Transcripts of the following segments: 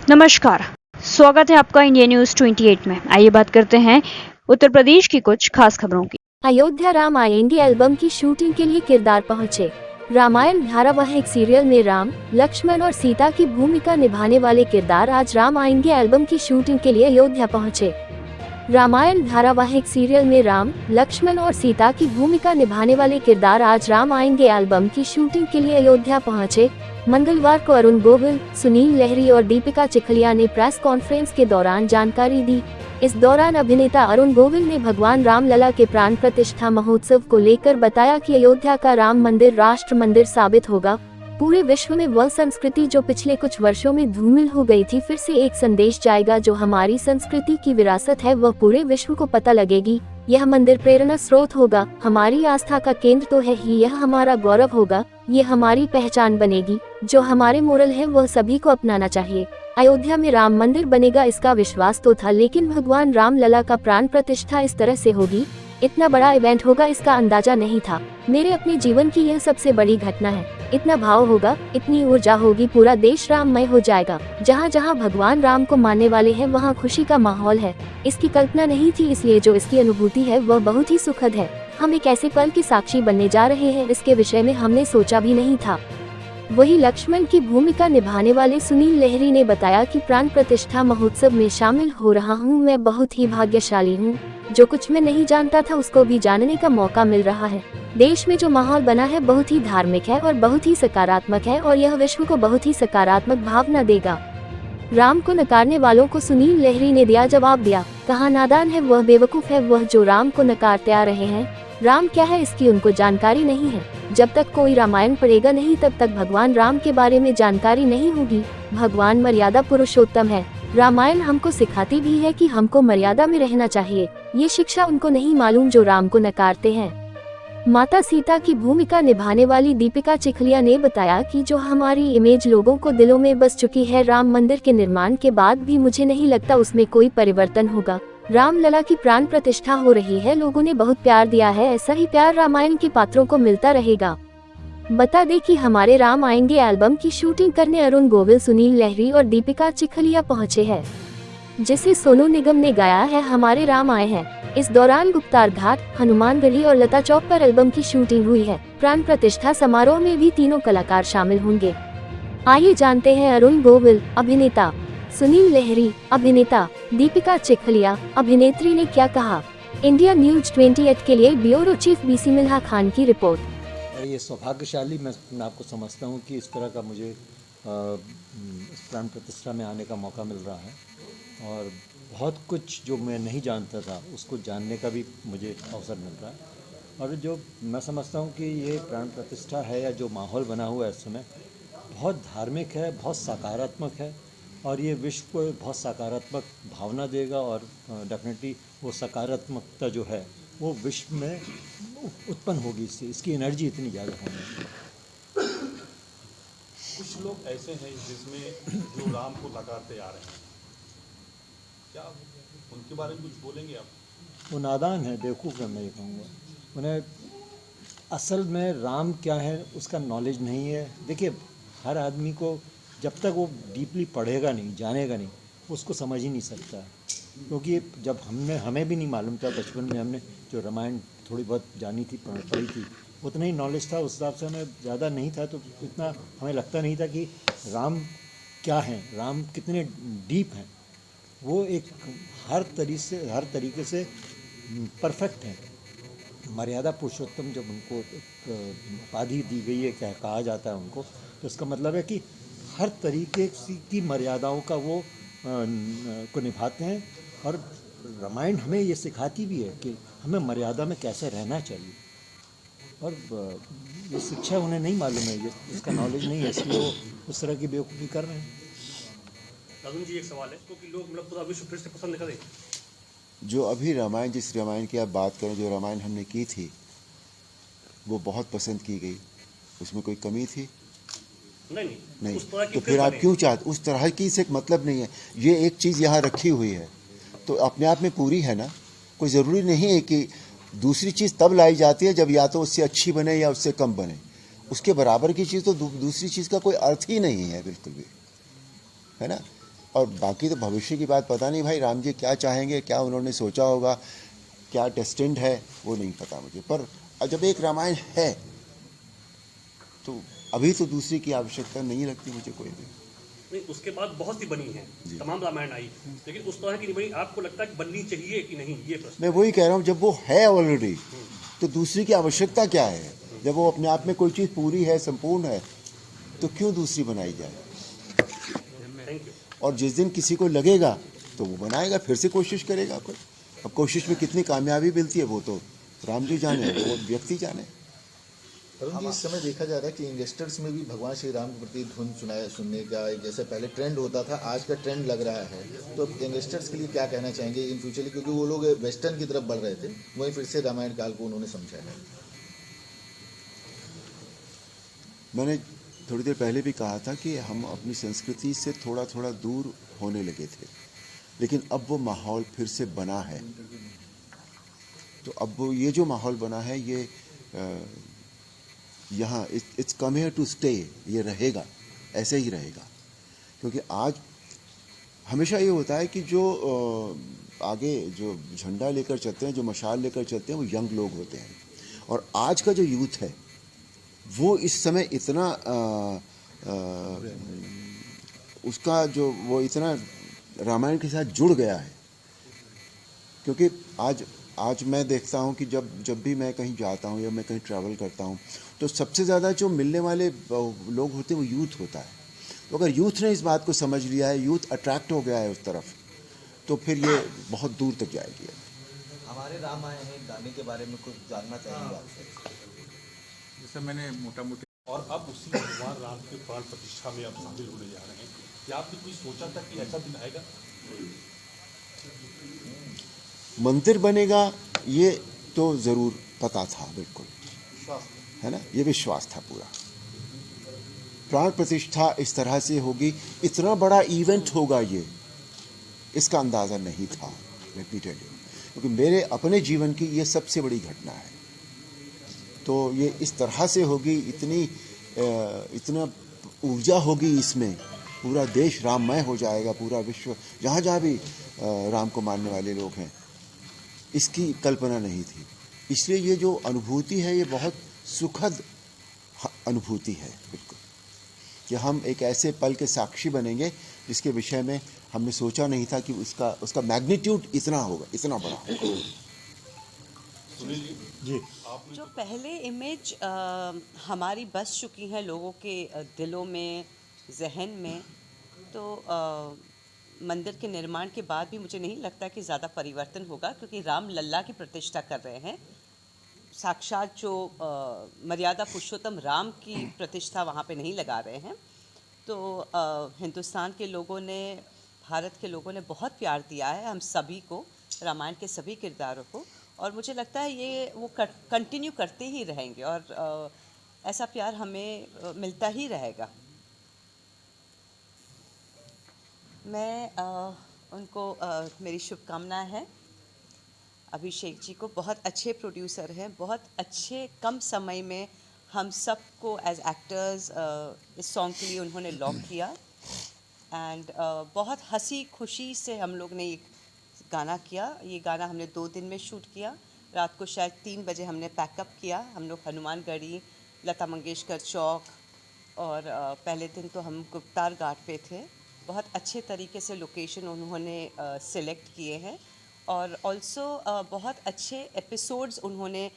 नमस्कार, स्वागत है आपका इंडिया न्यूज 28 में। आइए बात करते हैं उत्तर प्रदेश की कुछ खास खबरों की। अयोध्या राम आएंगे एल्बम की शूटिंग के लिए किरदार पहुंचे। रामायण धारावाहिक सीरियल में राम, लक्ष्मण और सीता की भूमिका निभाने वाले किरदार आज राम आएंगे एल्बम की शूटिंग के लिए अयोध्या पहुंचे। रामायण धारावाहिक सीरियल में राम, लक्ष्मण और सीता की भूमिका निभाने वाले किरदार आज राम आएंगे एल्बम की शूटिंग के लिए अयोध्या पहुंचे। मंगलवार को अरुण गोविल, सुनील लहरी और दीपिका चिखलिया ने प्रेस कॉन्फ्रेंस के दौरान जानकारी दी। इस दौरान अभिनेता अरुण गोविल ने भगवान रामलला के प्राण प्रतिष्ठा महोत्सव को लेकर बताया कि अयोध्या का राम मंदिर राष्ट्र मंदिर साबित होगा। पूरे विश्व में वह संस्कृति जो पिछले कुछ वर्षों में धूमिल हो गई थी, फिर से एक संदेश जाएगा। जो हमारी संस्कृति की विरासत है वह पूरे विश्व को पता लगेगी। यह मंदिर प्रेरणा स्रोत होगा, हमारी आस्था का केंद्र तो है ही, यह हमारा गौरव होगा, ये हमारी पहचान बनेगी। जो हमारे मोरल है वह सभी को अपनाना चाहिए। अयोध्या में राम मंदिर बनेगा इसका विश्वास तो था, लेकिन भगवान रामलला का प्राण प्रतिष्ठा इस तरह से होगी, इतना बड़ा इवेंट होगा इसका अंदाजा नहीं था। मेरे अपने जीवन की यह सबसे बड़ी घटना है। इतना भाव होगा, इतनी ऊर्जा होगी, पूरा देश राममय हो जाएगा। जहाँ जहाँ भगवान राम को मानने वाले हैं वहाँ खुशी का माहौल है। इसकी कल्पना नहीं थी, इसलिए जो इसकी अनुभूति है वह बहुत ही सुखद है। हम एक ऐसे पल की साक्षी बनने जा रहे हैं, इसके विषय में हमने सोचा भी नहीं था। वही लक्ष्मण की भूमिका निभाने वाले सुनील लहरी ने बताया कि प्राण प्रतिष्ठा महोत्सव में शामिल हो रहा हूँ, मैं बहुत ही भाग्यशाली हूँ। जो कुछ मैं नहीं जानता था उसको भी जानने का मौका मिल रहा है। देश में जो माहौल बना है बहुत ही धार्मिक है और बहुत ही सकारात्मक है और यह विश्व को बहुत ही सकारात्मक भावना देगा। राम को नकारने वालों को सुनील लहरी ने दिया जवाब दिया, कहा नादान है वह, बेवकूफ है वह जो राम को नकारते आ रहे हैं। राम क्या है इसकी उनको जानकारी नहीं है। जब तक कोई रामायण पढ़ेगा नहीं तब तक भगवान राम के बारे में जानकारी नहीं होगी। भगवान मर्यादा पुरुषोत्तम है। रामायण हमको सिखाती भी है कि हमको मर्यादा में रहना चाहिए। ये शिक्षा उनको नहीं मालूम जो राम को नकारते हैं। माता सीता की भूमिका निभाने वाली दीपिका चिखलिया ने बताया कि जो हमारी इमेज लोगों को दिलों में बस चुकी है, राम मंदिर के निर्माण के बाद भी मुझे नहीं लगता उसमें कोई परिवर्तन होगा। रामलला की प्राण प्रतिष्ठा हो रही है, लोगों ने बहुत प्यार दिया है, ऐसा ही प्यार रामायण के पात्रों को मिलता रहेगा। बता दें कि हमारे राम आएंगे एल्बम की शूटिंग करने अरुण गोविल, सुनील लहरी और दीपिका चिखलिया पहुंचे हैं, जिसे सोनू निगम ने गाया है हमारे राम आए हैं। इस दौरान गुप्तार घाट, हनुमानगढ़ी और लता चौक पर एल्बम की शूटिंग हुई है। प्राण प्रतिष्ठा समारोह में भी तीनों कलाकार शामिल होंगे। आइए जानते हैं अरुण गोविल अभिनेता, सुनील लहरी अभिनेता, दीपिका चिखलिया अभिनेत्री ने क्या कहा। इंडिया न्यूज 28 के लिए ब्यूरो चीफ बीसी मिल्हा खान की रिपोर्ट। ये सौभाग्यशाली मैं आपको समझता हूँ कि इस तरह का मुझे प्राण प्रतिष्ठा में आने का मौका मिल रहा है और बहुत कुछ जो मैं नहीं जानता था उसको जानने का भी मुझे अवसर मिल रहा है। और जो मैं समझता हूँ कि ये प्राण प्रतिष्ठा है या जो माहौल बना हुआ है इस समय बहुत धार्मिक है, बहुत सकारात्मक है और ये विश्व को बहुत सकारात्मक भावना देगा और डेफिनेटली वो सकारात्मकता जो है वो विश्व में उत्पन्न होगी। इससे इसकी एनर्जी इतनी ज़्यादा होगी। कुछ लोग ऐसे हैं जिसमें जो राम को नकारते आ रहे हैं, क्या उनके बारे में कुछ बोलेंगे आप? वो नादान है, बेवकूफ़ है, मैं ये कहूँगा। उन्हें असल में राम क्या है उसका नॉलेज नहीं है। देखिए, हर आदमी को जब तक वो डीपली पढ़ेगा नहीं, जानेगा नहीं, उसको समझ ही नहीं सकता। क्योंकि जब हमें भी नहीं मालूम था, बचपन में हमने जो रामायण थोड़ी बहुत जानी थी, पढ़ी थी, उतना ही नॉलेज था, उस हिसाब से हमें ज़्यादा नहीं था, तो इतना हमें लगता नहीं था कि राम क्या हैं, राम कितने डीप हैं। वो एक हर तरीके से परफेक्ट है। मर्यादा पुरुषोत्तम जब उनको उपाधि दी गई है, क्या कहा जाता है उनको, तो इसका मतलब है कि हर तरीके की मर्यादाओं का वो को निभाते हैं। और रामायण हमें ये सिखाती भी है कि हमें मर्यादा में कैसे रहना चाहिए। और ये शिक्षा उन्हें नहीं मालूम है, ये इसका नॉलेज नहीं है, इसलिए वो उस तरह की बेवकूफ़ी कर रहे हैं। अरुण जी, एक सवाल है, क्योंकि लोग मतलब पूरा विश्व फिर से पसंद करें। जो अभी रामायण, जिस रामायण की आप बात करें, जो रामायण हमने की थी वो बहुत पसंद की गई, उसमें कोई कमी थी? नहीं। तो फिर आप क्यों चाहते? उस तरह की से मतलब नहीं है। ये एक चीज़ यहाँ रखी हुई है तो अपने आप में पूरी है ना। कोई ज़रूरी नहीं है कि दूसरी चीज़ तब लाई जाती है जब या तो उससे अच्छी बने या उससे कम बने। उसके बराबर की चीज़ तो दूसरी चीज़ का कोई अर्थ ही नहीं है, बिल्कुल भी, है ना। और बाकी तो भविष्य की बात पता नहीं भाई, राम जी क्या चाहेंगे, क्या उन्होंने सोचा होगा, क्या डेस्टिन्ड है वो नहीं पता मुझे। पर जब एक रामायण है तो अभी तो दूसरी की आवश्यकता नहीं लगती मुझे कोई भी। नहीं, उसके बाद बहुत सी बनी हैं, तमाम रामायण आई, लेकिन उस तरह की नहीं बनी। आपको लगता है कि बननी चाहिए कि नहीं, ये प्रश्न। मैं वही कह रहा हूँ, जब वो है ऑलरेडी तो दूसरी की आवश्यकता क्या है? जब वो अपने आप में कोई चीज़ पूरी है, संपूर्ण है, तो क्यों दूसरी बनाई जाए? Thank you. और जिस दिन किसी को लगेगा तो वो बनाएगा, फिर से कोशिश करेगा कोई। अब कोशिश में कितनी कामयाबी मिलती है वो तो राम जी जाने, वो व्यक्ति जाने। अरुण जी, इस समय देखा जा रहा है कि इन्वेस्टर्स में भी भगवान श्री राम के प्रति धुन सुनने का जैसे पहले ट्रेंड होता था, आज का ट्रेंड लग रहा है। तो इन्वेस्टर्स के लिए क्या कहना चाहेंगे इन फ्यूचर, क्योंकि वो लोग वेस्टर्न की तरफ बढ़ रहे थे, वहीं फिर से रामायण काल को उन्होंने समझा है। मैंने थोड़ी देर पहले भी कहा था कि हम अपनी संस्कृति से थोड़ा थोड़ा दूर होने लगे थे, लेकिन अब वो माहौल फिर से बना है। तो अब वो ये जो माहौल बना है ये यहाँ it's come here to stay, ये रहेगा, ऐसे ही रहेगा। क्योंकि आज हमेशा ये होता है कि जो आगे जो झंडा लेकर चलते हैं, जो मशाल लेकर चलते हैं, वो यंग लोग होते हैं। और आज का जो यूथ है वो इस समय इतना उसका जो वो इतना रामायण के साथ जुड़ गया है। क्योंकि आज मैं देखता हूँ कि जब भी मैं कहीं जाता हूँ या मैं कहीं ट्रैवल करता हूँ तो सबसे ज़्यादा जो मिलने वाले लोग होते हैं वो यूथ होता है। तो अगर यूथ ने इस बात को समझ लिया है, यूथ अट्रैक्ट हो गया है उस तरफ, तो फिर ये बहुत दूर तक जाएगी। हमारे राम आए हैं गाने के बारे में कुछ जानना चाहेंगे आपसे? जैसे मैंने मोटा मोटी, और अब उसी भगवान राम के प्राण प्रतिष्ठा में अब शामिल होने जा रहे हैं, क्या आपने कोई सोचा था कि ऐसा दिन आएगा? मंदिर बनेगा ये तो ज़रूर पता था, बिल्कुल है ना, ये विश्वास था पूरा। प्राण प्रतिष्ठा इस तरह से होगी, इतना बड़ा इवेंट होगा ये, इसका अंदाज़ा नहीं था, लेट मी टेल यू। क्योंकि मेरे अपने जीवन की ये सबसे बड़ी घटना है। तो ये इस तरह से होगी, इतना ऊर्जा होगी इसमें, पूरा देश राममय हो जाएगा, पूरा विश्व जहाँ जहाँ भी राम को मानने वाले लोग हैं, इसकी कल्पना नहीं थी। इसलिए ये जो अनुभूति है ये बहुत सुखद अनुभूति है, बिल्कुल, कि हम एक ऐसे पल के साक्षी बनेंगे जिसके विषय में हमने सोचा नहीं था कि उसका मैग्नीट्यूड इतना होगा, इतना बड़ा होगा। जी, जो पहले इमेज हमारी बस चुकी हैं लोगों के दिलों में, जहन में, तो मंदिर के निर्माण के बाद भी मुझे नहीं लगता कि ज़्यादा परिवर्तन होगा, क्योंकि राम लल्ला की प्रतिष्ठा कर रहे हैं। साक्षात जो मर्यादा पुरुषोत्तम राम की प्रतिष्ठा वहाँ पे नहीं लगा रहे हैं। तो हिंदुस्तान के लोगों ने, भारत के लोगों ने बहुत प्यार दिया है हम सभी को, रामायण के सभी किरदारों को, और मुझे लगता है ये वो कंटिन्यू करते ही रहेंगे, और ऐसा प्यार हमें मिलता ही रहेगा। मैं उनको मेरी शुभकामनाएं हैं। अभिषेक जी को, बहुत अच्छे प्रोड्यूसर हैं, बहुत अच्छे कम समय में हम सबको एज एक्टर्स इस सॉन्ग के लिए उन्होंने लॉक किया, एंड बहुत हंसी खुशी से हम लोग ने ये गाना किया। ये गाना हमने 2 दिन में शूट किया। रात को शायद 3 बजे हमने पैकअप किया। हम लोग हनुमानगढ़ी, लता मंगेशकर चौक, और पहले दिन तो हम गुप्तार घाट पे थे। बहुत अच्छे तरीके से लोकेशन उन्होंने सिलेक्ट किए हैं, और ऑल्सो बहुत अच्छे एपिसोड्स उन्होंने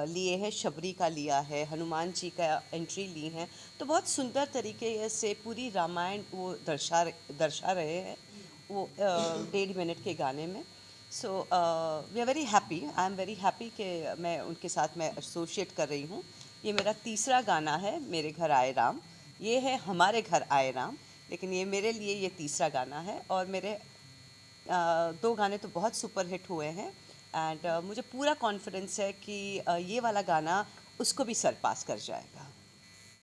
लिए हैं। शबरी का लिया है, हनुमान जी का एंट्री ली है, तो बहुत सुंदर तरीके से पूरी रामायण वो दर्शा रहे हैं वो 1.5 मिनट के गाने में। So we are very happy, I am very happy कि मैं उनके साथ मैं एसोशिएट कर रही हूँ। ये मेरा तीसरा गाना है, मेरे घर आए राम। ये है हमारे घर आए राम, लेकिन ये मेरे लिए ये तीसरा गाना है, और मेरे 2 गाने तो बहुत सुपर हिट हुए हैं, एंड मुझे पूरा कॉन्फिडेंस है कि ये वाला गाना उसको भी सरपास कर जाएगा।